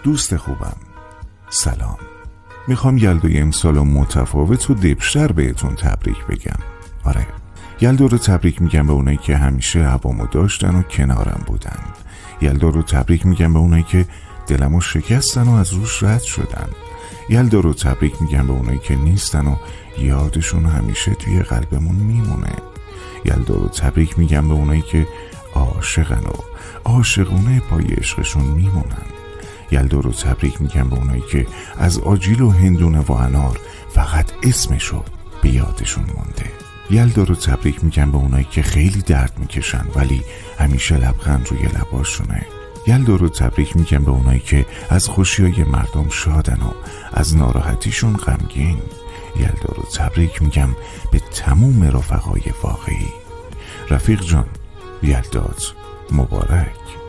دوست خوبم، سلام. میخوام یلدای امسال متفاوت و دبشتر بهتون تبریک بگم. آره، یلدا رو تبریک میگم به اونایی که همیشه هوامو داشتن و کنارم بودن. یلدا رو تبریک میگم به اونایی که دلمو شکستن و از روش رد شدن. یلدا رو تبریک میگم به اونایی که نیستن و یادشون همیشه توی قلبمون میمونه. یلدا رو تبریک میگم به اونایی که عاشقن و عاشقونه پای عشقشون میمونن. یلدا رو تبریک میگم به اونایی که از آجیل و هندونه و انار فقط اسمشو به یادشون مونده. یلدا رو تبریک میگم به اونایی که خیلی درد میکشن ولی همیشه لبخند روی لباشونه. یلدا رو تبریک میگم به اونایی که از خوشیای مردم شادن و از ناراحتیشون غمگین. یلدا رو تبریک میگم به تموم رفقای واقعی. رفیق جان، یلدات مبارک.